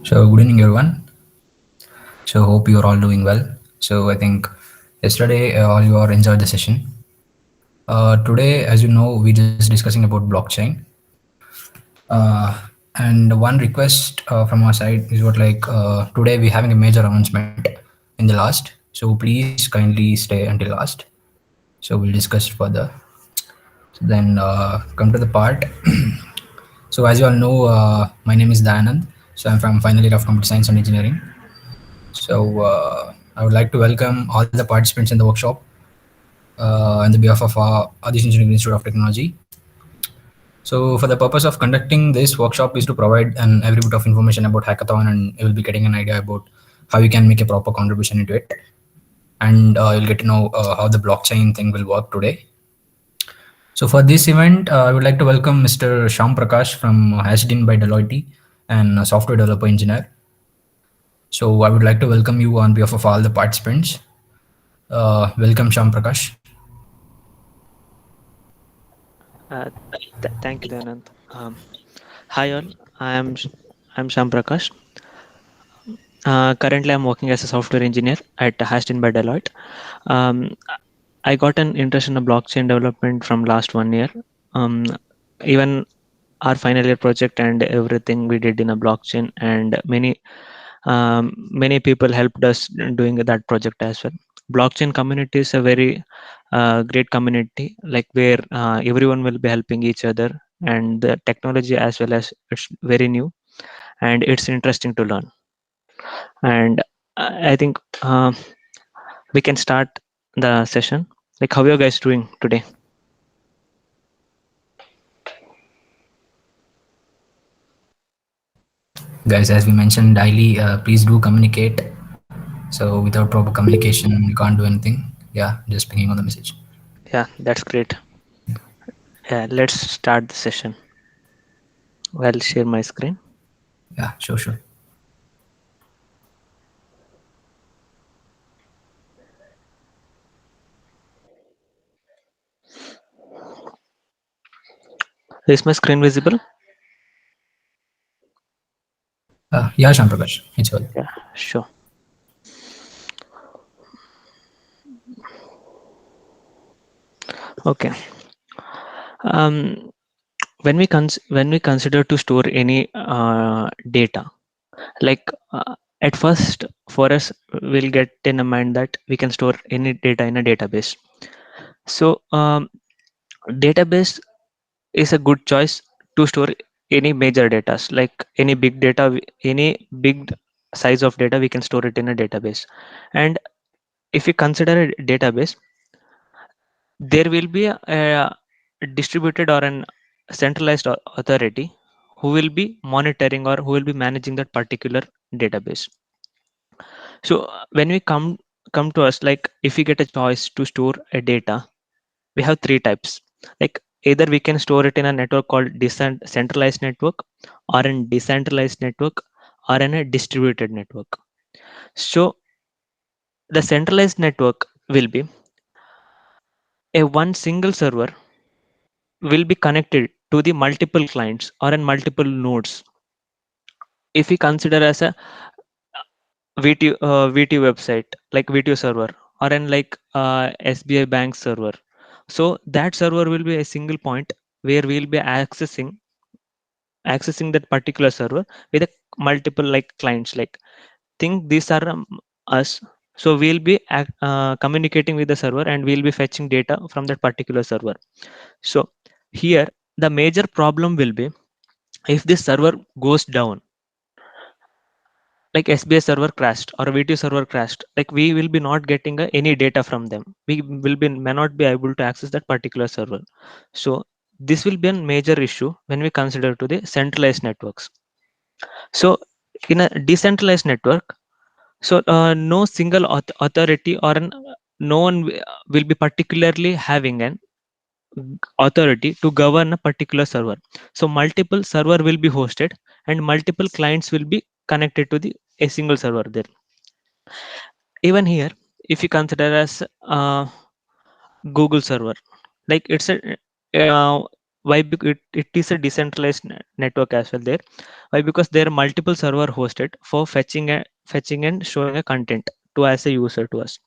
So good evening, everyone. So hope you are all doing well. So I think yesterday all you are enjoyed the session. Today, as you know, we just discussing about blockchain. Uh, and one request from our side is what today we having a major announcement in the last. So please kindly stay until last. So we'll discuss further. So then come to the part. So as you all know, my name is Dayanand. So I'm from final year of computer science and engineering. So I would like to welcome all the participants in the workshop on the behalf of Adish Engineering Institute of Technology. So for the purpose of conducting this workshop is to provide an every bit of information about hackathon, and you will be getting an idea about how you can make a proper contribution into it, and you'll get to know how the blockchain thing will work today. So for this event, I would like to welcome Mr. Sham Prakash from HashedIn by Deloitte and a software developer engineer. So I would like to welcome you on behalf of all the participants. Welcome, Sham Prakash. Thank you, Dhanant. Hi all, I'm Sham Prakash. Currently, I'm working as a software engineer at HashedIn by Deloitte. Um, I got an interest in the blockchain development from last 1 year. Um, Even our final year project and everything we did in a blockchain, and many people helped us in doing that project as well. Blockchain community is a very great community, like where everyone will be helping each other, and the technology as well as it's very new and it's interesting to learn. And I think we can start the session. Like, how are you guys doing today? Guys, as we mentioned daily, please do communicate. So without proper communication, you can't do anything. Yeah, just pinging on the message. Yeah, that's great. Yeah, let's start the session. I'll share my screen. Yeah, sure. Is my screen visible? Yeah, Sham Prakash, it's well. Yeah, sure. Okay. Um, when we consider to store any data, like at first for us, we'll get in a mind that we can store any data in a database. So database is a good choice to store any major data, like any big data, any big size of data, we can store it in a database. And if you consider a database, there will be a distributed or an centralized authority who will be monitoring or who will be managing that particular database. So when we come to us, like if we get a choice to store a data, we have three types. Like either we can store it in a network called centralized network, or in decentralized network, or in a distributed network. So the centralized network will be a one single server will be connected to the multiple clients or in multiple nodes. If we consider as a VT website, like VT server, or in like SBI bank server, so that server will be a single point where we'll be accessing that particular server with a multiple like clients. Like think these are us, so we'll be communicating with the server and we'll be fetching data from that particular server. So here the major problem will be if this server goes down, like SBI server crashed or VT server crashed, like we will be not getting any data from them. We will be may not be able to access that particular server. So this will be a major issue when we consider to the centralized networks. So in a decentralized network, so no single authority or no one will be particularly having an authority to govern a particular server. So multiple server will be hosted and multiple clients will be connected to the a single server there. Even here, if you consider as Google server, like it's a why? Because it is a decentralized network as well there. Why? Because there are multiple server hosted for fetching and showing a content to as a user to us.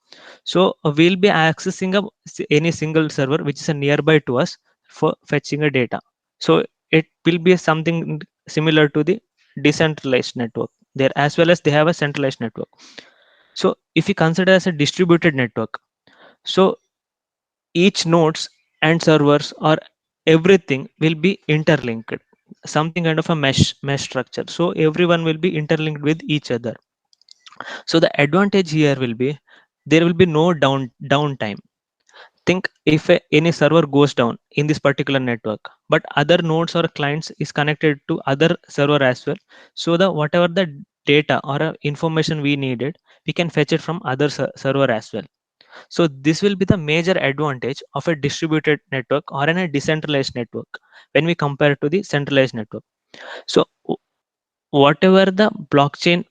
So we'll be accessing any single server which is a nearby to us for fetching a data. So it will be something similar to the decentralized network there, as well as they have a centralized network. So if you consider as a distributed network, so each nodes and servers or everything will be interlinked, something kind of a mesh structure, so everyone will be interlinked with each other. So the advantage here will be there will be no downtime. Think if any server goes down in this particular network, but other nodes or clients is connected to other server as well, so the whatever the data or information we needed, we can fetch it from other server as well. So this will be the major advantage of a distributed network or in a decentralized network when we compare to the centralized network. So whatever the blockchain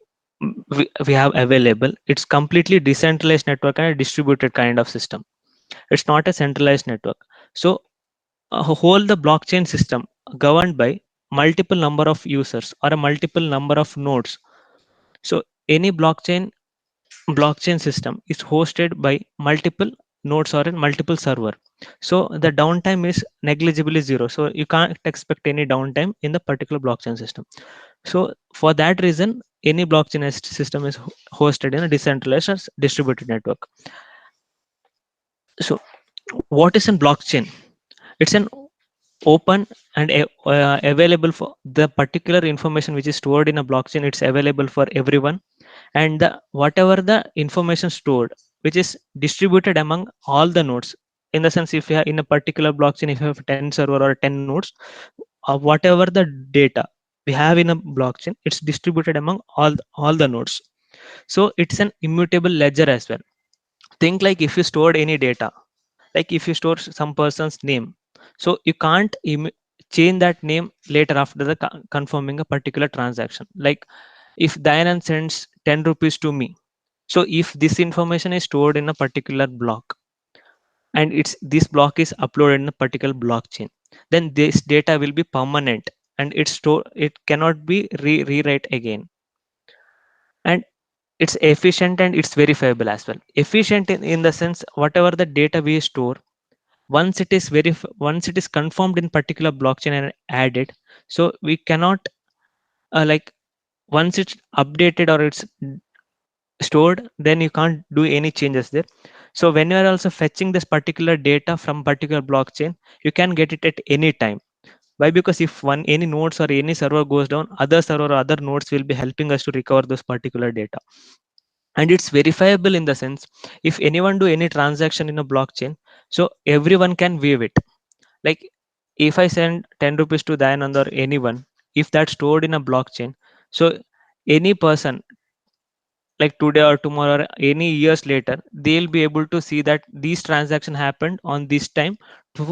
we have available, it's completely decentralized network and a distributed kind of system. It's not a centralized network. So a whole the blockchain system governed by multiple number of users or a multiple number of nodes. So any blockchain system is hosted by multiple nodes or in multiple server, so the downtime is negligibly zero, so you can't expect any downtime in the particular blockchain system. So for that reason, any blockchain system is hosted in a decentralized or distributed network. So what is in blockchain? It's an open and available for the particular information which is stored in a blockchain. It's available for everyone, and whatever the information stored which is distributed among all the nodes. In the sense, if you have in a particular blockchain, if you have 10 server or 10 nodes, whatever the data we have in a blockchain, it's distributed among all the nodes. So it's an immutable ledger as well. Think like if you stored any data, like if you store some person's name, so you can't change that name later after the confirming a particular transaction. Like if Diana sends 10 rupees to me, so if this information is stored in a particular block and it's this block is uploaded in a particular blockchain, then this data will be permanent and it cannot be rewrite again. And it's efficient and it's verifiable as well. Efficient in the sense, whatever the data we store, once it is confirmed in particular blockchain and added, so we cannot like once it's updated or it's stored, then you can't do any changes there. So when you are also fetching this particular data from particular blockchain, you can get it at any time. Why? Because if one any nodes or any server goes down, other server or other nodes will be helping us to recover those particular data. And it's verifiable in the sense, if anyone do any transaction in a blockchain, so everyone can view it. Like if I send 10 rupees to Dayanand or anyone, if that's stored in a blockchain, so any person, like today or tomorrow or any years later, they'll be able to see that these transaction happened on this time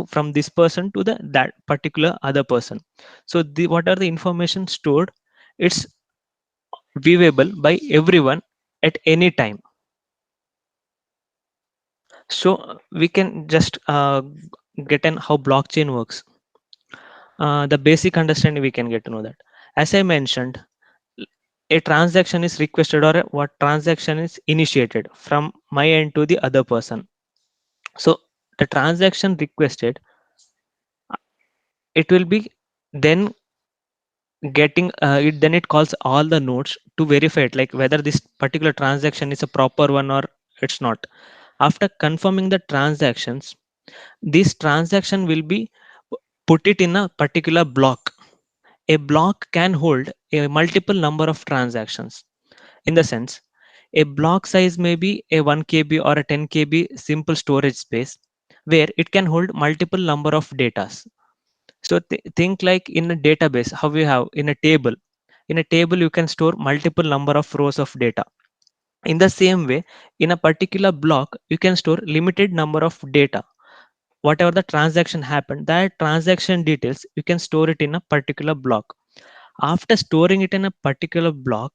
from this person to the that particular other person. So what are the information stored, it's viewable by everyone at any time. So we can just get in how blockchain works. The basic understanding we can get to know that, as I mentioned, a transaction is requested or what transaction is initiated from my end to the other person. So the transaction requested, it will be then getting it, then it calls all the nodes to verify it, like whether this particular transaction is a proper one or it's not. After confirming the transactions, this transaction will be put it in a particular block. A block can hold a multiple number of transactions. In the sense, a block size may be a 1 KB or a 10 KB simple storage space where it can hold multiple number of datas. So think like in a database, how we have in a table. In a table, you can store multiple number of rows of data. In the same way, in a particular block, you can store limited number of data. Whatever the transaction happened, that transaction details, you can store it in a particular block. After storing it in a particular block,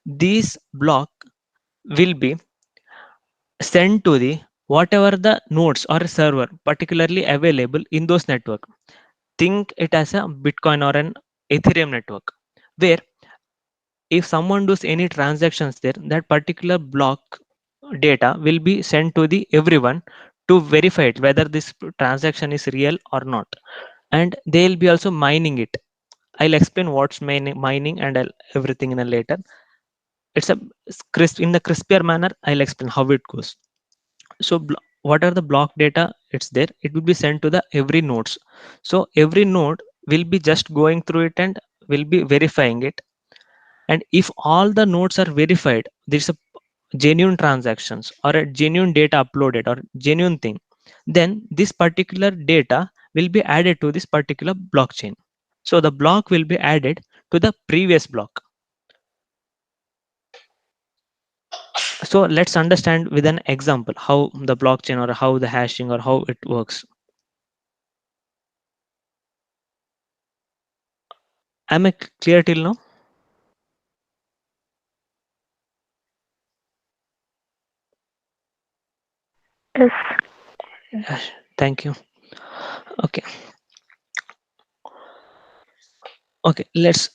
this block will be sent to the whatever the nodes or server particularly available in those network. think it as a Bitcoin or an Ethereum network, where if someone does any transactions there, that particular block data will be sent to the everyone to verify it whether this transaction is real or not, and they'll be also mining it. I'll explain what's mining and everything in a later. It's a crisp in the crispier manner. I'll explain how it goes. So what are the block data? It's there. It will be sent to the every nodes. So every node will be just going through it and will be verifying it. And if all the nodes are verified, there's a genuine transactions or a genuine data uploaded or genuine thing, then this particular data will be added to this particular blockchain. So the block will be added to the previous block. So let's understand with an example how the blockchain or how the hashing or how it works. Am I clear till now? Yes. Yes. Thank you. Okay. Okay. Let's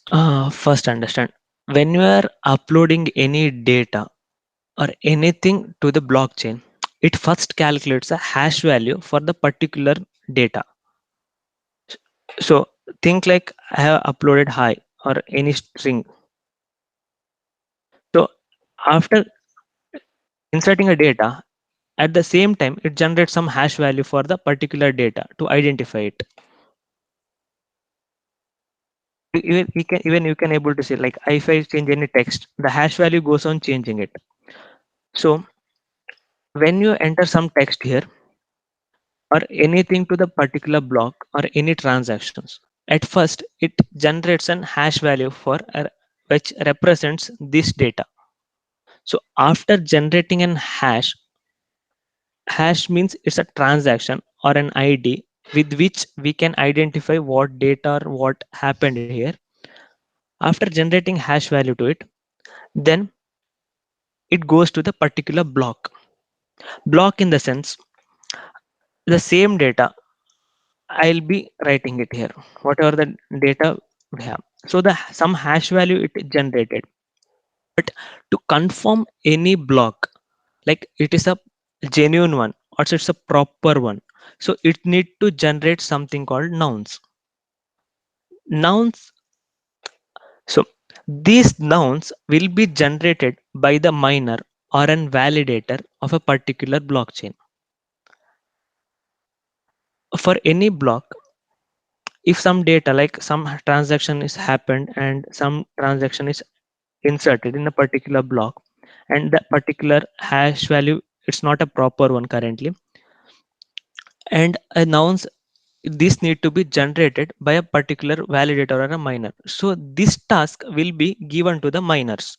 first understand when you are uploading any data or anything to the blockchain, it first calculates a hash value for the particular data. So think like I have uploaded hi or any string. So after inserting a data, at the same time it generates some hash value for the particular data to identify it. Even you can able to see like if I change any text, the hash value goes on changing it. So when you enter some text here or anything to the particular block or any transactions, at first it generates an hash value for which represents this data. So after generating an hash means it's a transaction or an ID with which we can identify what data or what happened here. After generating hash value to it, then it goes to the particular block in the sense the same data. I'll be writing it here whatever the data we have. So the some hash value it generated, but to confirm any block, like it is a genuine one or it's a proper one, so it need to generate something called nouns. So these nouns will be generated by the miner or an validator of a particular blockchain. For any block, if some data like some transaction is happened and some transaction is inserted in a particular block, and that particular hash value it's not a proper one currently, and announce this need to be generated by a particular validator or a miner, so this task will be given to the miners.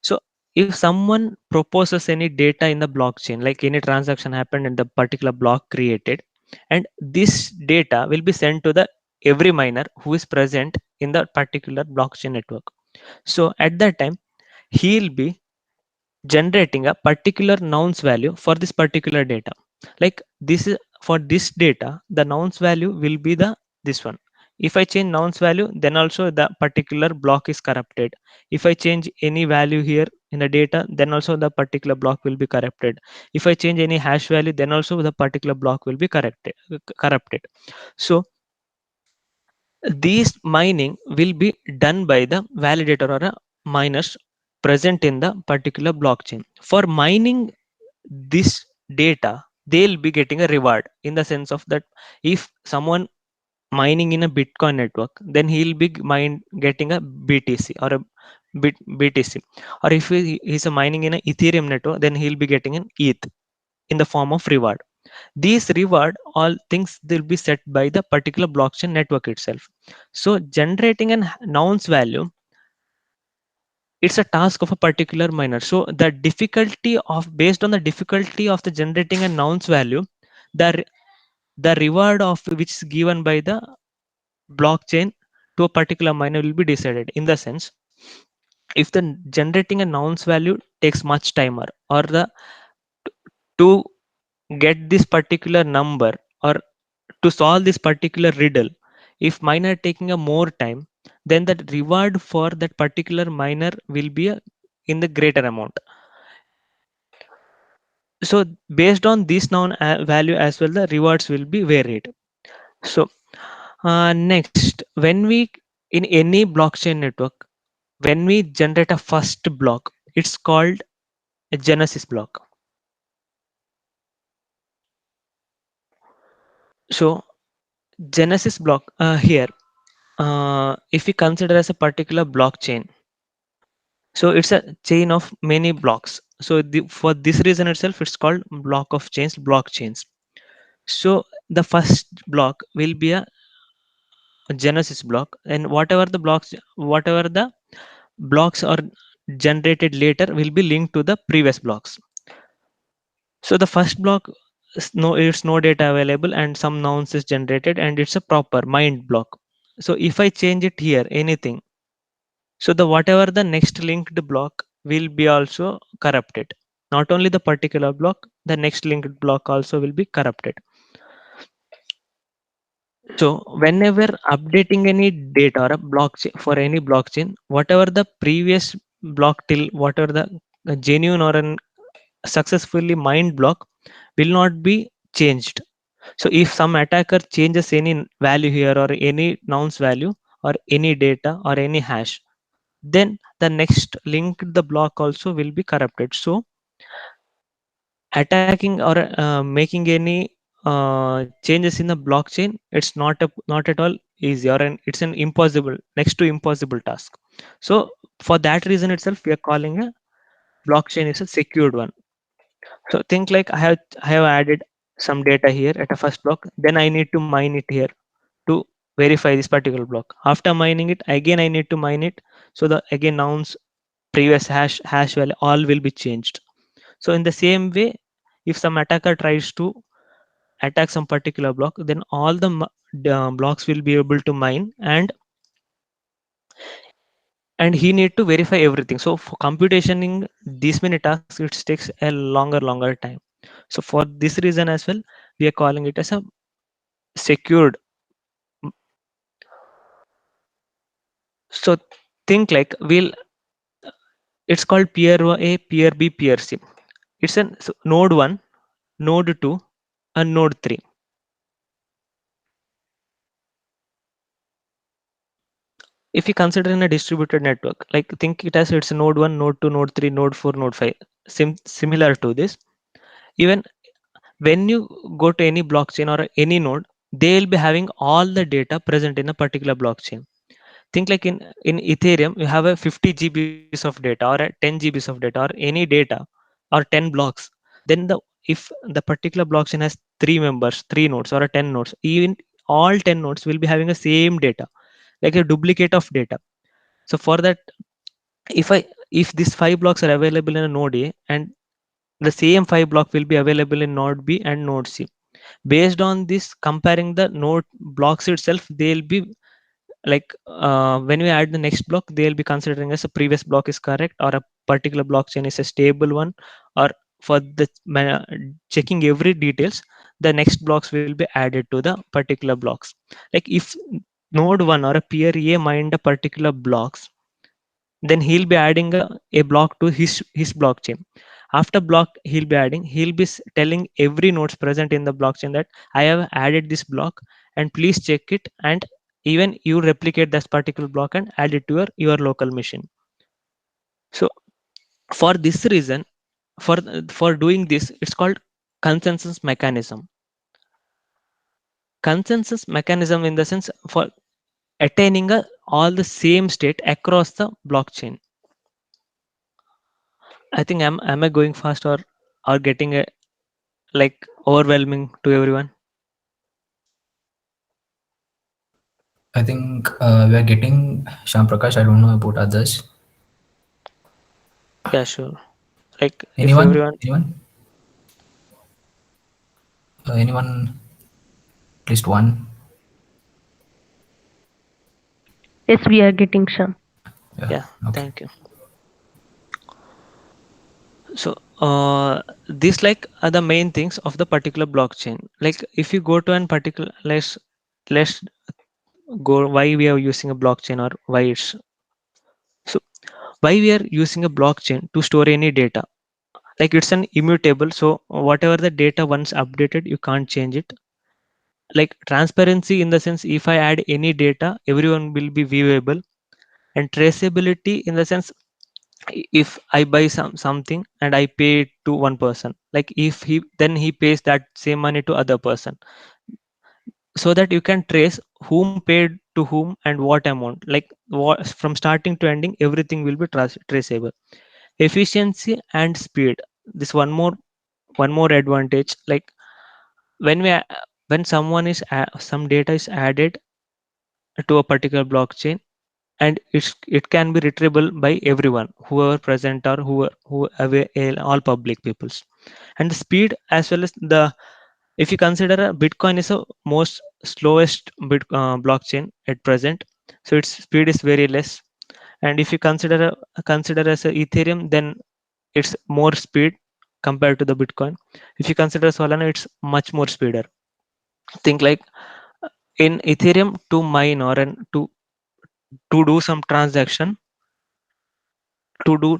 So if someone proposes any data in the blockchain, like any transaction happened in the particular block created, and this data will be sent to the every miner who is present in the particular blockchain network. So at that time, he'll be generating a particular nouns value for this particular data. Like this is for this data, the nouns value will be the this one. If I change nouns value, then also the particular block is corrupted. If I change any value here in the data, then also the particular block will be corrupted. If I change any hash value, then also the particular block will be corrupted. So these mining will be done by the validator or a miners present in the particular blockchain. For mining this data, they'll be getting a reward in the sense of that if someone mining in a Bitcoin network, then he'll be getting a BTC or a BTC. Or if he's a mining in a Ethereum network, then he'll be getting an ETH in the form of reward. These reward all things will be set by the particular blockchain network itself. So generating an nouns value, it's a task of a particular miner. So the difficulty of based on the difficulty of the generating a nouns value, the the reward of which is given by the blockchain to a particular miner will be decided. In the sense, if the generating a nouns value takes much timer, or the to get this particular number or to solve this particular riddle, if miner taking a more time, then the reward for that particular miner will be in the greater amount. So based on this known value as well, the rewards will be varied. So next, when we in any blockchain network, when we generate a first block, it's called a genesis block. So genesis block here, if we consider as a particular blockchain, so it's a chain of many blocks. So for this reason itself, it's called block of chains, blockchains. So the first block will be a genesis block, and whatever the blocks are generated later will be linked to the previous blocks. So the first block it's no data available and some nouns is generated and it's a proper mined block. So if I change it here anything, so the whatever the next linked block will be also corrupted. Not only the particular block, the next linked block also will be corrupted. So whenever updating any data or a blockchain for any blockchain, whatever the previous block till whatever the genuine or an successfully mined block will not be changed. So if some attacker changes any value here or any nouns value or any data or any hash, then the next linked the block also will be corrupted. So attacking or making any changes in the blockchain, it's not at all easy, or it's an impossible, next to impossible task. So for that reason itself, we are calling a blockchain is a secured one. So think like I have added some data here at a first block, then I need to mine it here to verify this particular block. After mining it again, I need to mine it, so the again nouns, previous hash value all will be changed. So in the same way, if some attacker tries to attack some particular block, then all the blocks will be able to mine, and he need to verify everything. So for computationing these many tasks, it takes a longer time. So for this reason as well, we are calling it as a secured. So think like we'll it's called peer A, peer B, peer C. It's an so node 1, node 2, and node 3. If you consider in a distributed network, like think it as it's node 1, node 2, node 3, node 4, node 5, similar to this. Even when you go to any blockchain or any node, they will be having all the data present in a particular blockchain. Think like in ethereum, you have a 50 gbs of data or a 10 gbs of data or any data or 10 blocks. Then the if the particular blockchain has three members, three nodes or a 10 nodes, even all 10 nodes will be having the same data, like a duplicate of data. So for that, if I if these five blocks are available in a node A, and the same five block will be available in node B and node C. Based on this, comparing the node blocks itself, they'll be like when we add the next block, they'll be considering as a previous block is correct or a particular blockchain is a stable one, or for the checking every details, the next blocks will be added to the particular blocks. Like if node 1 or a peer A mined a particular blocks, then he'll be adding a block to his blockchain. After block he'll be telling every nodes present in the blockchain that I have added this block and please check it, and even you replicate this particular block and add it to your local machine. So for this reason, for doing this, it's called consensus mechanism. Consensus mechanism in the sense for attaining all the same state across the blockchain. I think am I going fast, or getting a like overwhelming to everyone? I think we are getting Sham Prakash. I don't know about others. Yeah, sure. Like if Anyone? everyone, Anyone? Anyone? At least one. Yes, we are getting some. Yeah. yeah, Okay. thank you. So These like are the main things of the particular blockchain. Like if you go to an particular, let's go why we are using a blockchain, or why it's so why we are using a blockchain to store any data. Like it's an immutable, so whatever the data once updated, you can't change it. Like transparency in the sense, if I add any data, everyone will be viewable. And traceability in the sense, if I buy something and I pay it to one person, like if he pays that same money to other person, so that you can trace whom paid to whom and what amount, like what, from starting to ending, everything will be traceable. Efficiency and speed, this one more advantage. Like when when some data is added to a particular blockchain, and it can be retrievable by everyone, whoever present, or whoever, all public peoples. And the speed as well as the, if you consider a bitcoin is a most slowest blockchain at present, so its speed is very less. And if you consider as a ethereum, then it's more speed compared to the bitcoin. If you consider solana, it's much more speeder. Think like, in ethereum, to mine or to do some transaction, to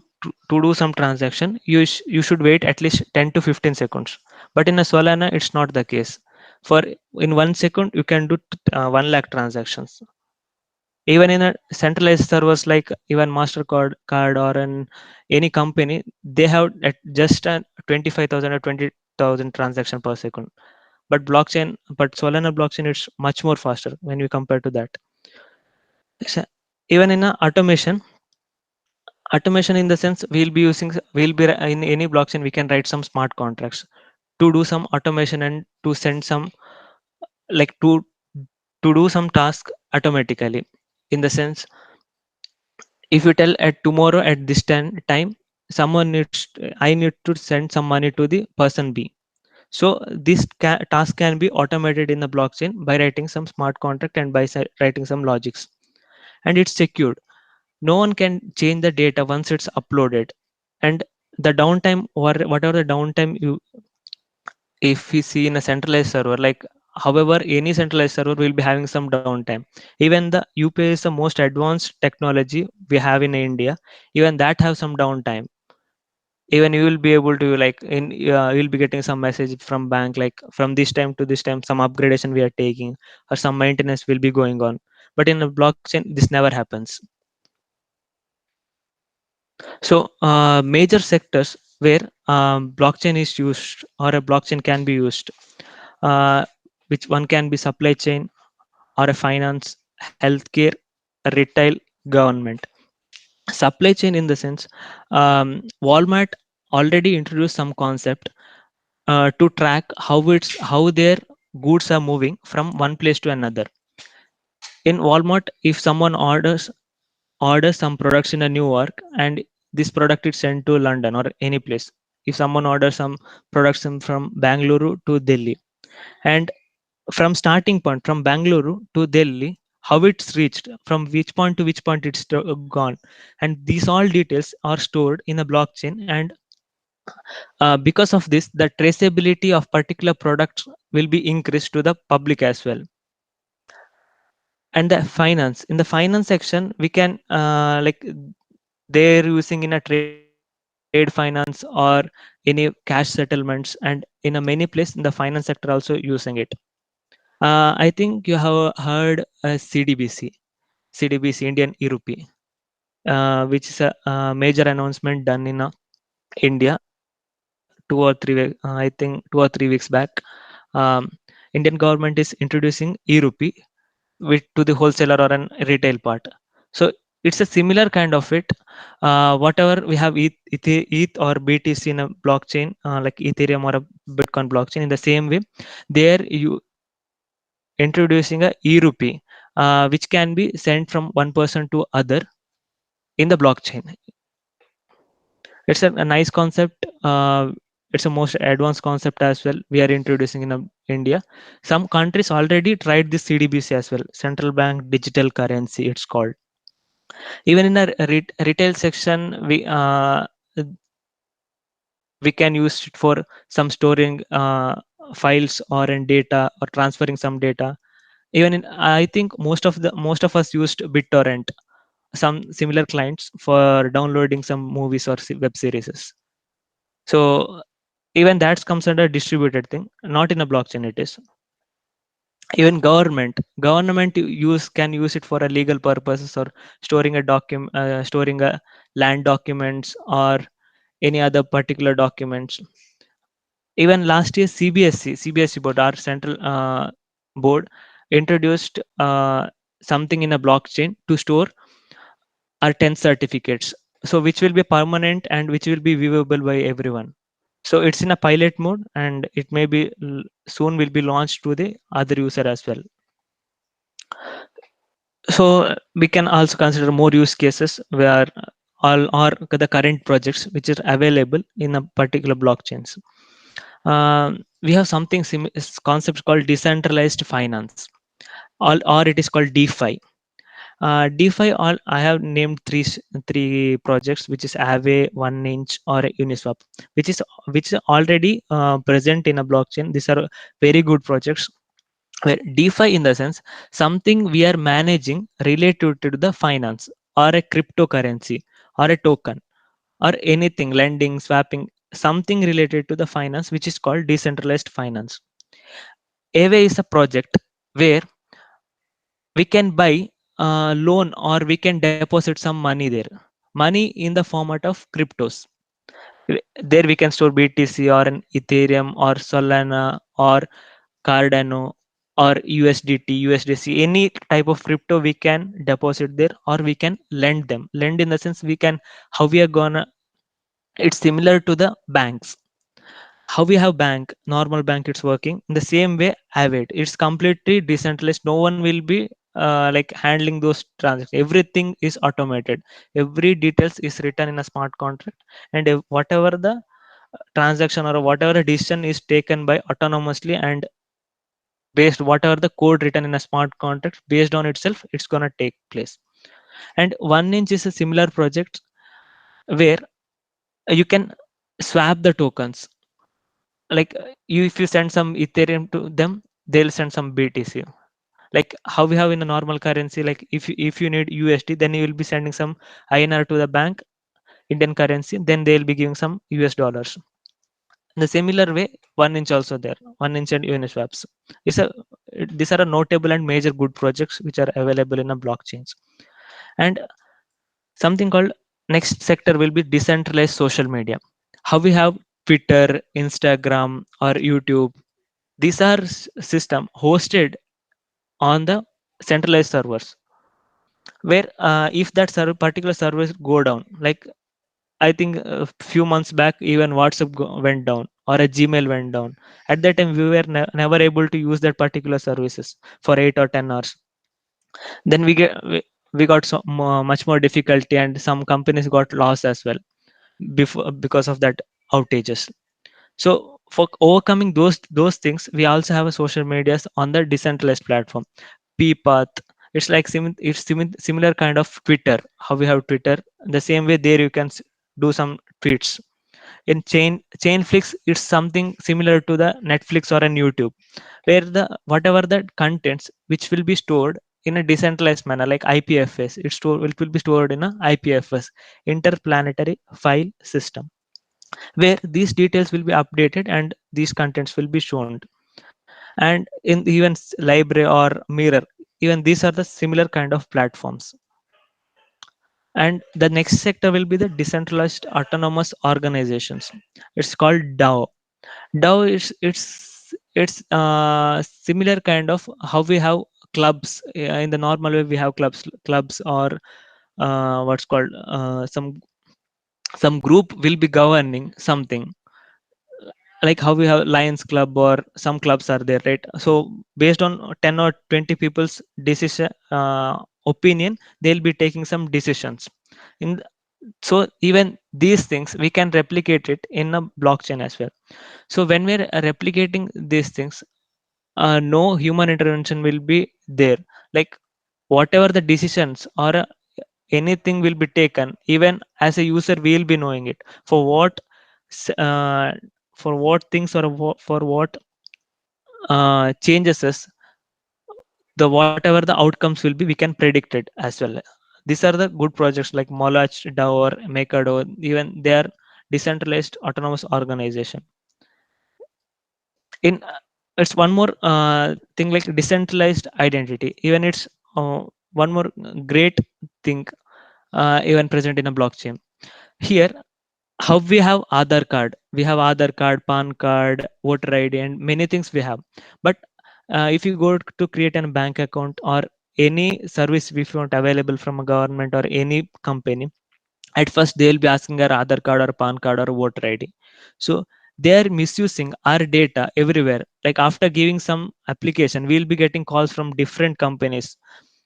do some transaction, you should wait at least 10 to 15 seconds. But in a solana, it's not the case. For in 1 second, you can do 1 lakh transactions. Even in a centralized servers, like even mastercard card or an any company, they have at just 25,000 or 20,000 transaction per second. But solana blockchain, it's much more faster when we compare to that. So, even in a automation in the sense, we'll be in any blockchain, we can write some smart contracts to do some automation, and to send some, like to do some task automatically. In the sense, if you tell at tomorrow at this time, someone needs I need to send some money to the person b, so this task can be automated in the blockchain by writing some smart contract and by writing some logics. And it's secured. No one can change the data once it's uploaded. And the downtime, or whatever the downtime, you if we see in a centralized server, like however any centralized server will be having some downtime. Even the UPI is the most advanced technology we have in India, even that have some downtime. Even you will be able to, like you'll be getting some message from bank, like from this time to this time some upgradation we are taking, or some maintenance will be going on. But in a blockchain, this never happens. So major sectors where blockchain is used, or a blockchain can be used, uh, which one can be supply chain, or a finance, healthcare, retail, government. Supply chain in the sense, Walmart already introduced some concept to track how their goods are moving from one place to another. In Walmart, if someone orders some products in a New York, and this product is sent to London or any place. If someone orders some products from Bangalore to Delhi, and from starting point from Bangalore to Delhi, how it's reached, from which point to which point it's gone, and these all details are stored in a blockchain. And because of this, the traceability of particular products will be increased to the public as well. And the finance, in the finance section, we can like they're using in a trade finance or any cash settlements, and in a many place in the finance sector also using it. I think you have heard CDBC, Indian Rupee, which is a major announcement done in India 2 or 3 weeks back. Indian government is introducing e-rupee with to the wholesaler or an retail part. So it's a similar kind of it. Whatever we have ETH or BTC in a blockchain, like Ethereum or a Bitcoin blockchain, in the same way, there you introducing a e-rupee, which can be sent from one person to other in the blockchain. It's a nice concept. It's a most advanced concept as well. We are introducing in India. Some countries already tried this CDBC as well. Central bank digital currency, it's called. Even in a retail section, we can use it for some storing files or in data or transferring some data. Even in, I think most of us used BitTorrent, some similar clients for downloading some movies or web series. So even that comes under distributed thing, not in a blockchain. It is even government use can use it for a legal purposes or storing a land documents or any other particular documents. Even last year cbsc board, our central board, introduced something in a blockchain to store our 10 certificates, so which will be permanent and which will be viewable by everyone. So it's in a pilot mode, and it may be soon will be launched to the other user as well. So we can also consider more use cases where all or the current projects which are available in a particular blockchains. We have something concept called decentralized finance, or it is called DeFi. DeFi, all I have named three projects, which is Aave, One Inch, or Uniswap, which is already present in a blockchain. These are very good projects. Where DeFi, in the sense, something we are managing related to the finance or a cryptocurrency or a token or anything, lending, swapping, something related to the finance, which is called decentralized finance. Aave is a project where we can buy a loan or we can deposit some money there, money in the format of cryptos. There we can store BTC or an Ethereum or Solana or Cardano or USDT, USDC, any type of crypto we can deposit there, or we can lend them. Lend in the sense, we can, how we are gonna, it's similar to the banks. How we have bank, normal bank, it's working in the same way. Have it, it's completely decentralized. No one will be like handling those transactions. Everything is automated. Every details is written in a smart contract, and whatever the transaction or whatever decision is taken by autonomously, and based whatever the code written in a smart contract, based on itself, it's gonna take place. And One Inch is a similar project where you can swap the tokens. Like you, if you send some Ethereum to them, they'll send some BTC. Like how we have in a normal currency, like if you need USD, then you will be sending some INR to the bank, Indian currency, then they'll be giving some US dollars. In the similar way, One Inch also there, One Inch and Uniswaps. It's a, these are a notable and major good projects which are available in a blockchains. And something called next sector will be decentralized social media. How we have Twitter, Instagram, or YouTube. These are system hosted on the centralized servers, where if that particular service go down, like I think a few months back, even WhatsApp went down or a Gmail went down. At that time, we were never able to use that particular services for 8 or 10 hours. Then we got much more difficulty, and some companies got lost as well before because of that outages. So for overcoming those things, we also have a social medias on the decentralized platform. Ppath, it's like similar kind of Twitter. How we have Twitter, the same way there you can do some tweets. In Chainflix, it's something similar to the Netflix or an YouTube, where the whatever the contents which will be stored in a decentralized manner, like IPFS, it will be stored in a IPFS, interplanetary file system, where these details will be updated and these contents will be shown. And in even library or mirror, even these are the similar kind of platforms. And the next sector will be the decentralized autonomous organizations. It's called DAO. DAO is it's similar kind of how we have clubs. In the normal way, we have clubs or what's called some group will be governing something, like how we have Lions Club or some clubs are there, right? So based on 10 or 20 people's decision, opinion, they'll be taking some decisions. In so even these things we can replicate it in a blockchain as well. So when we're replicating these things, no human intervention will be there. Like whatever the decisions or anything will be taken, even as a user we'll be knowing it. For what for what things or for what changes us, the whatever the outcomes will be, we can predict it as well. These are the good projects like Molach, DAO, or MakerDAO. Even they are decentralized autonomous organization. In it's one more thing like decentralized identity. Even it's one more great thing even present in a blockchain. Here, how we have Aadhaar card, PAN card, voter ID, and many things we have. But if you go to create a bank account or any service if you want available from a government or any company, at first they'll be asking our Aadhaar card or PAN card or voter ID. So they are misusing our data everywhere. Like after giving some application, we'll be getting calls from different companies.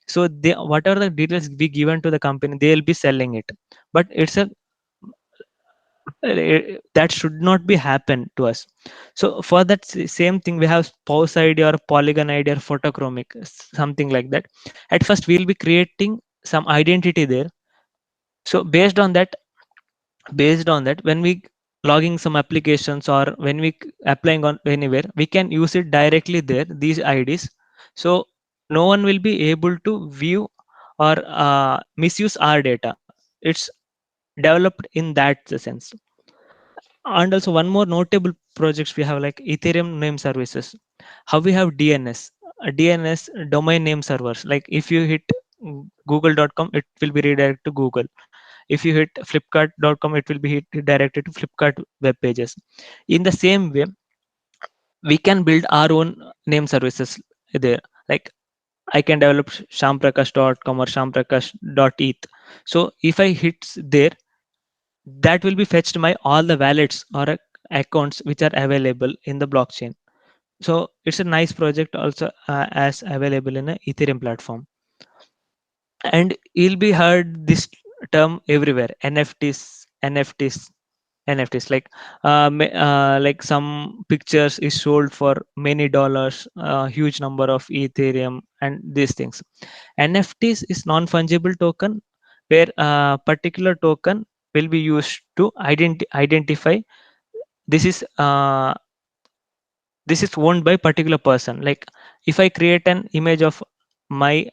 So they whatever the details we given to the company, they'll be selling it. But it's a that should not be happen to us. So for that same thing, we have spouse id or polygon id or photochromic, something like that. At first we'll be creating some identity there. So based on that, when we logging some applications or when we applying on anywhere, we can use it directly there, these ids. So no one will be able to view or misuse our data. It's developed in that sense. And also one more notable projects we have like Ethereum name services. How we have DNS, DNS domain name servers. Like if you hit google.com, it will be redirected to Google. If you hit flipkart.com, it will be directed to Flipkart web pages. In the same way, we can build our own name services there. Like I can develop shamprakash.com or shamprakash.eth. So if I hit there, that will be fetched by all the wallets or accounts which are available in the blockchain. So it's a nice project also as available in a Ethereum platform. And you'll be heard this term everywhere: NFTs. Like like some pictures is sold for many dollars, huge number of Ethereum and these things. NFTs is non-fungible token, where a particular token will be used to identify this is this is owned by particular person. Like if I create an image of my,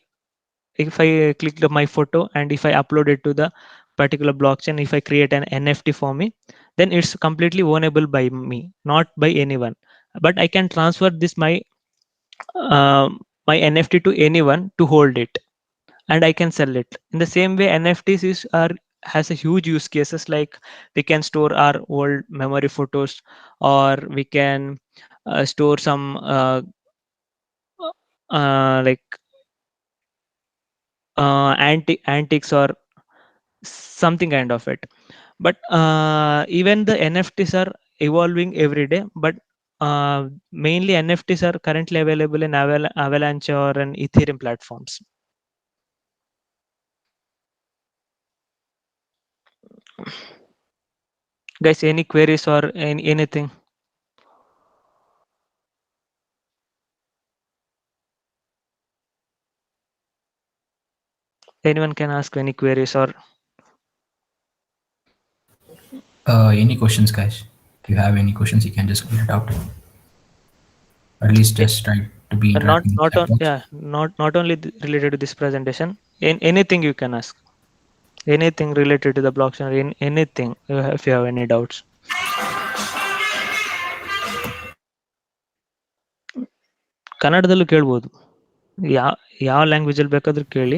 if I click my photo and if I upload it to the particular blockchain, if I create an NFT for me, then it's completely ownable by me, not by anyone. But I can transfer this my NFT to anyone to hold it, and I can sell it. In the same way, NFTs is are has a huge use cases. Like we can store our old memory photos, or we can store some like antiques or something kind of it. But even the NFTs are evolving every day. But mainly NFTs are currently available in Avalanche or an Ethereum platforms. Guys, any queries or anything? Anyone can ask any queries or Any questions, guys? If you have any questions, you can just clear it out. Or at least just try to be not interacting in the not chat on box. yeah, not only related to this presentation. In anything you can ask, anything related to the blockchain, or in anything if you have any doubts. ಕನ್ನಡದಲ್ಲೂ ಕೇಳ್ಬೋದು. ಯಾವ ಯಾವ language ಅಲ್ಲಿ ಬೇಕಾದ್ರೂ ಕೇಳಿ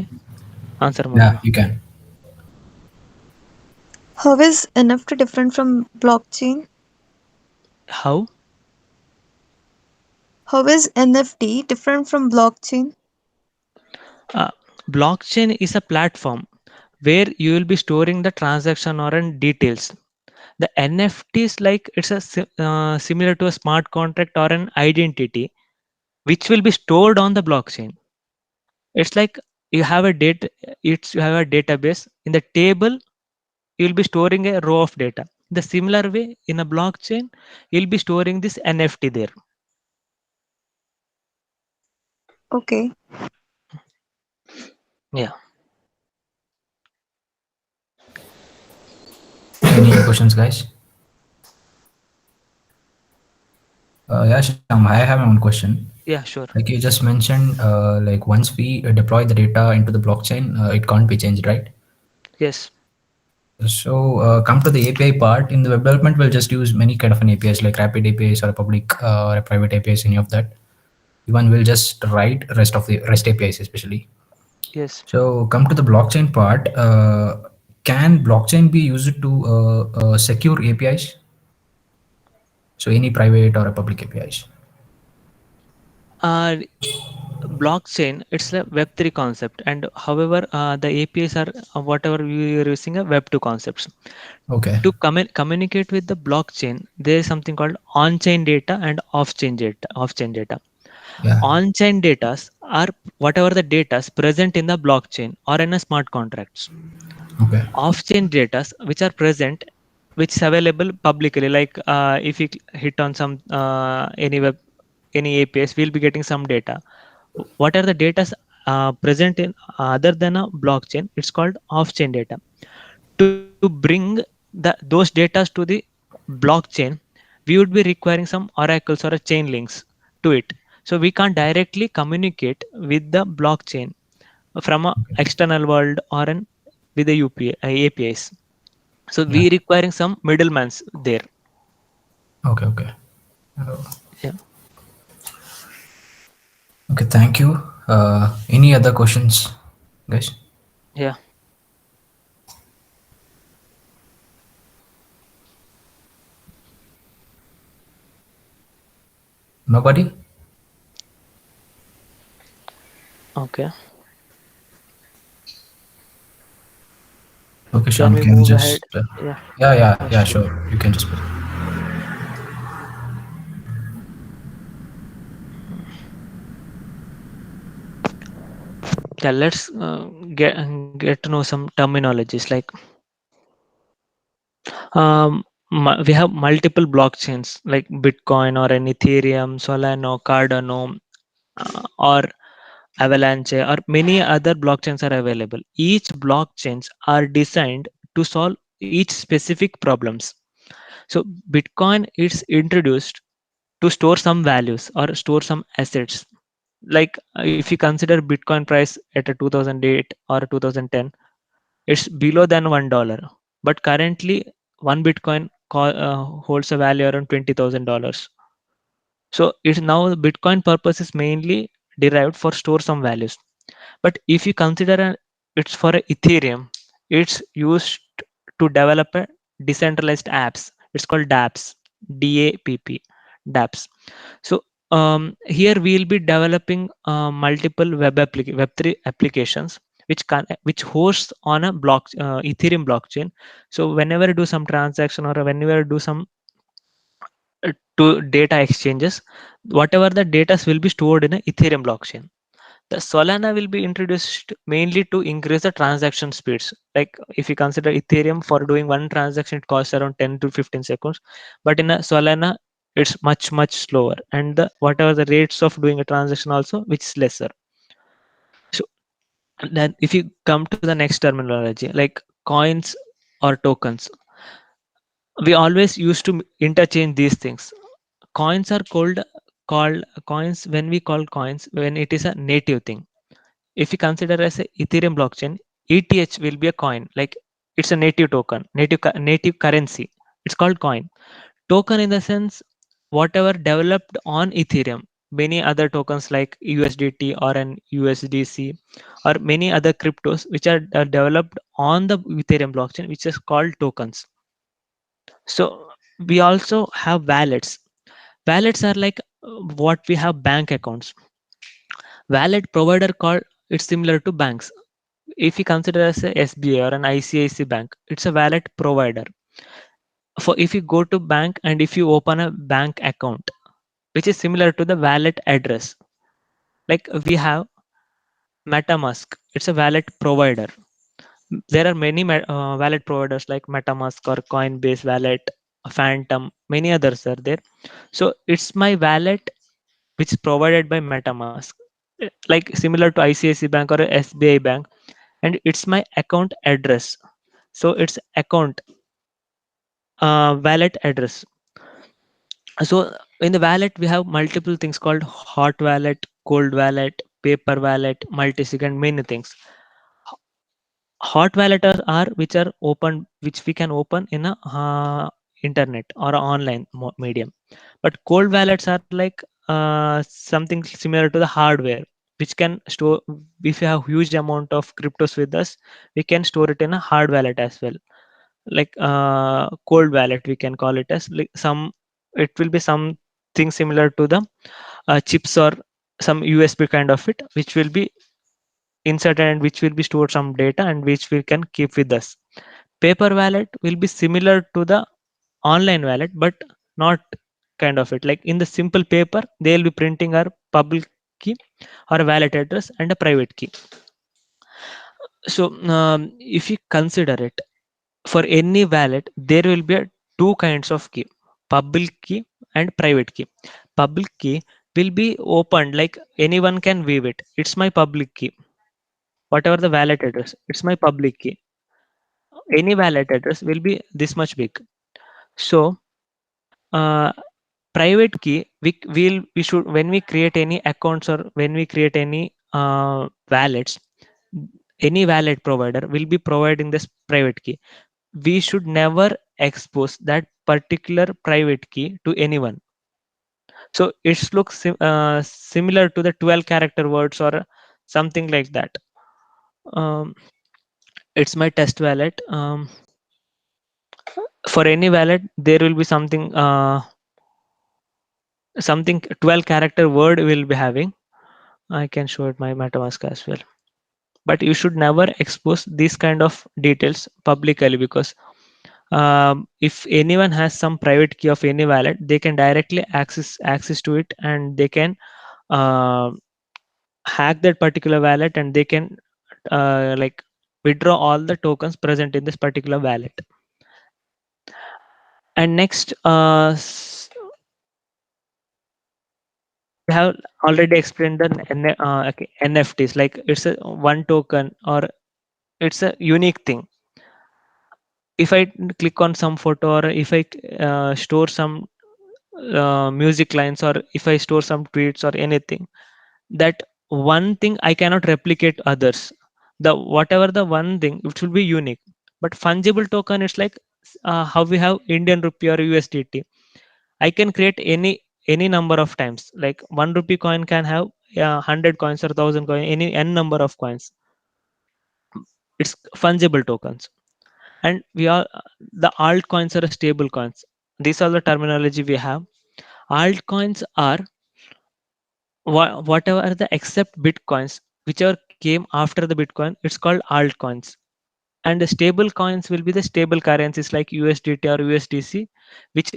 answer ಮಾಡೋಣ. Yeah, you can. How is NFT different from blockchain? How? How is NFT different from blockchain? Blockchain is a platform where you will be storing the transaction or in details. The NFT is like it's a similar to a smart contract or an identity which will be stored on the blockchain. It's like you have a data. It's you have a database. In the table, you'll be storing a row of data. The similar way in a blockchain, you'll be storing this NFT there. Okay. Yeah. Any questions, guys? Yeah, Sham, I have my own question. Yeah, sure. Like you just mentioned, like once we deploy the data into the blockchain, it can't be changed, right? Yes. So come to the API part. In the web development, we'll just use many kind of an APIs like rapid APIs or a public or a private APIs, any of that. Even we'll just write rest of the REST APIs especially. Yes. So come to the blockchain part. Can blockchain be used to secure APIs? So any private or a public APIs? Uh, Blockchain, it's a Web3 concept, and however, the APIs are whatever we are using a Web2 concepts. Okay. To communicate with the blockchain, there is something called on-chain data and off-chain data. Off-chain data. Yeah. On-chain data are whatever the data present in the blockchain or in a smart contracts. Okay. Off-chain data which are present, which is available publicly. Like if you hit on some any APIs, we'll be getting some data. What are the data present in other than a blockchain? It's called off-chain data. To bring those data to the blockchain, we would be requiring some oracles or a chain links to it. So we can't directly communicate with the blockchain from a external world or an with the APIs. So Yeah. we requiring some middlemans there. Okay. Okay. Uh, Yeah. okay. Thank you. Any other questions, guys? Yeah. Nobody? Okay. Okay, Can Sham, we can you move ahead? just? Yeah. Yeah, yeah, Yeah. yeah. Sure. Sure. You can just. Yeah. Let's get to know some terminologies like we have multiple blockchains like Bitcoin or an Ethereum, Solana, Cardano, or Avalanche, or many other blockchains are available. Each blockchains are designed to solve each specific problems. So Bitcoin is introduced to store some values or store some assets. Like if you consider Bitcoin price at a 2008 or 2010, it's below than $1, but currently one Bitcoin holds a value around $20,000. So it's now the Bitcoin purpose is mainly derived for store some values. But if you consider it's for a Ethereum, it's used to develop a decentralized apps. It's called dApps, DAPP, dApps. So here we'll be developing multiple Web3 applications which hosts on a Ethereum blockchain. So whenever you do some transaction or whenever you do some to data exchanges, whatever the data will be stored in a Ethereum blockchain. The Solana will be introduced mainly to increase the transaction speeds. Like if you consider Ethereum, for doing one transaction, it costs around 10 to 15 seconds, but in a Solana, it's much slower, and whatever the rates of doing a transaction also, which is lesser. So then, if you come to the next terminology, like coins or tokens, we always used to interchange these things. Coins are called coins when we call coins when it is a native thing. If you consider as a Ethereum blockchain, ETH will be a coin. Like it's a native token, native currency. It's called coin. Token in the sense whatever developed on Ethereum. Many other tokens like USDT or an USDC or many other cryptos which are developed on the Ethereum blockchain, which is called tokens. So we also have wallets. Wallets are like what we have bank accounts. Wallet provider called it's similar to banks. If you consider as a SBI or an ICICI bank, it's a wallet provider. For if you go to bank and if you open a bank account, which is similar to the wallet address, like we have MetaMask, it's a wallet provider. There are many wallet providers like MetaMask or Coinbase wallet, Phantom, many others are there. So it's my wallet which is provided by MetaMask, like similar to ICICI Bank or SBI Bank, and it's my account address. So it's account wallet address. So In the wallet, we have multiple things called hot wallet, cold wallet, paper wallet, multi-sig, and many things. Hot wallet are which are open, which we can open in a internet or a online medium. But cold wallets are like something similar to the hardware, which can store. If you have huge amount of cryptos with us, we can store it in a hard wallet as well. Like cold wallet, we can call it as like some. It will be something similar to the chips or some USB kind of it, which will be inserted and which will be stored some data and which we can keep with us. Paper wallet will be similar to the online wallet, but not kind of it. Like in the simple paper, they'll be printing our public key or a wallet address and a private key. So if you consider it, for any wallet, there will be two kinds of key: public key and private key. Public key will be opened, like anyone can view it. It's my public key. Whatever the wallet address, it's my public key. Any wallet address will be this much big. So uh, private key, we should, when we create any accounts or when we create any wallets, any wallet provider will be providing this private key. We should never expose that particular private key to anyone. So it looks similar to the 12 character words or something like that. um, it's my test wallet. For any wallet, there will be something 12 character word will be having. I can show it my MetaMask as well. But you should never expose these kind of details publicly, because if anyone has some private key of any wallet, they can directly access to it, and they can uh, hack that particular wallet, and they can like withdraw all the tokens present in this particular wallet. And next, we have already explained the okay, NFTs. Like it's a one token, or it's a unique thing. If I click on some photo, or if I store some music lines, or if I store some tweets or anything, that one thing I cannot replicate others. The whatever the one thing, it will be unique. But fungible token, it's like how we have Indian rupee or USDT. I can create any number of times. Like 1 rupee coin can have 100 coins or 1,000 coin, any n number of coins. It's fungible tokens. And we are the altcoins are stable coins. These are the terminology we have. Altcoins are whatever are the except bitcoins, whichever came after the bitcoin, it's called altcoins. And the stable coins will be the stable currencies like USDT or USDC, which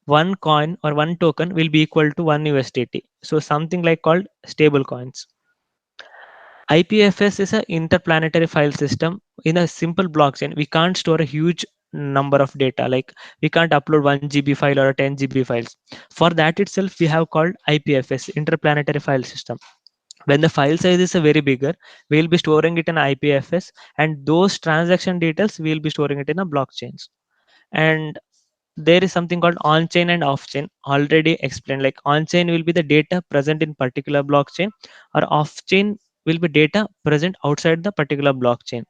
one coin or one token will be equal to one USDT. So something like called stable coins. IPFS is an interplanetary file system. In a simple blockchain, we can't store a huge number of data. Like we can't upload 1 GB file or a 10 GB files. For that itself, we have called IPFS, interplanetary file system. When the file size is a very bigger, we'll be storing it in IPFS, and those transaction details we'll be storing it in a blockchains. And there is something called on-chain and off-chain, already explained. Like on-chain will be the data present in particular blockchain, or off-chain will be data present outside the particular blockchain.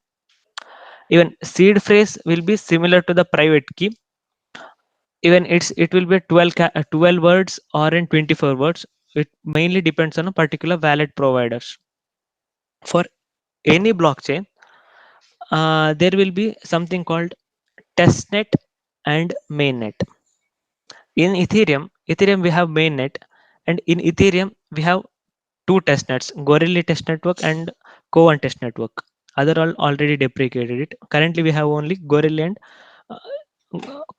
Even seed phrase will be similar to the private key. Even it will be 12 words or in 24 words. It mainly depends on a particular wallet providers. For any blockchain, there will be something called testnet and mainnet. In Ethereum we have mainnet, and in Ethereum we have two testnets: Gorilla test network and Kovan test network. Other all already deprecated it. Currently we have only Gorilla and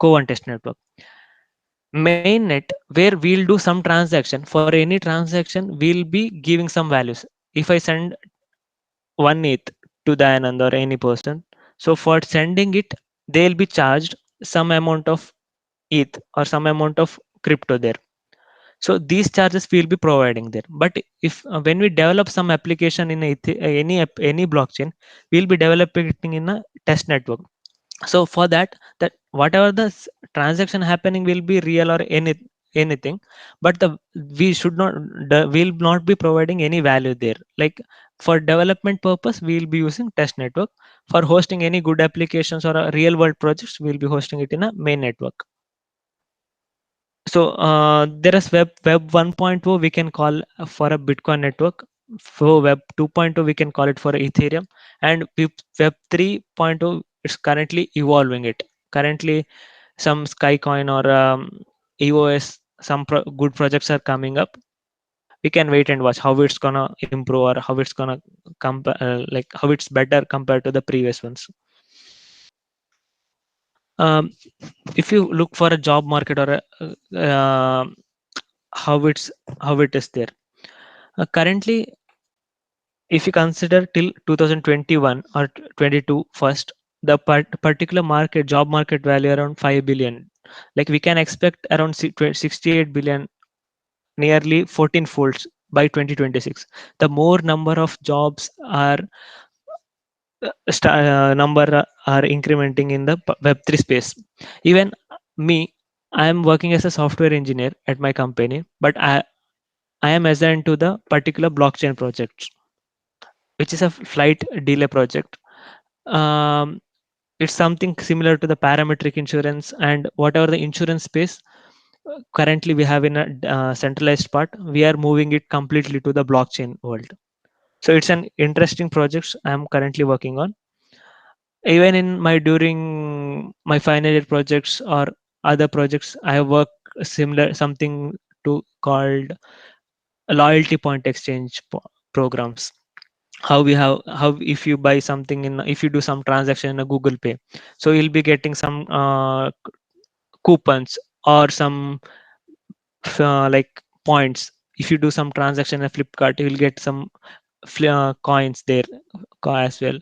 Kovan test network. Mainnet, where we'll do some transaction. For any transaction, we'll be giving some values. If I send 1 ETH to the Anand or any person, so for sending it, they'll be charged some amount of ETH or some amount of crypto there. So these charges we'll be providing there. But if when we develop some application in any blockchain, we'll be developing it in a test network. So for that whatever the transaction happening will be real or any anything, but the we should not will not be providing any value there. Like for development purpose, we'll be using test network. For hosting any good applications or real world projects, we'll be hosting it in a main network. So there is web 1.0 we can call for a Bitcoin network. For web 2.0 we can call it for Ethereum, and web 3.0 is currently evolving it. Currently, some Skycoin or EOS, some good projects are coming up. We can wait and watch how it's gonna improve or how it's gonna like how it's better compared to the previous ones. Um, if you look for a job market or how it's how it is there. Currently, if you consider till 2021 or 22 first, the particular market job market value around 5 billion. Like we can expect around 68 billion, nearly 14 folds by 2026. The more number of jobs are number are incrementing in the web3 space. Even me, I am working as a software engineer at my company, but I am assigned to the particular blockchain project, which is a flight delay project. Um, it's something similar to the parametric insurance and whatever the insurance space currently we have in a centralized part, we are moving it completely to the blockchain world. So it's an interesting project I'm currently working on. Even in my during my final year projects or other projects, I work similar something to called loyalty point exchange programs. How we have how if you buy something in if you do some transaction in a Google Pay, so you'll be getting some coupons or some like points. If you do some transaction in Flipkart, you will get some coins there as well.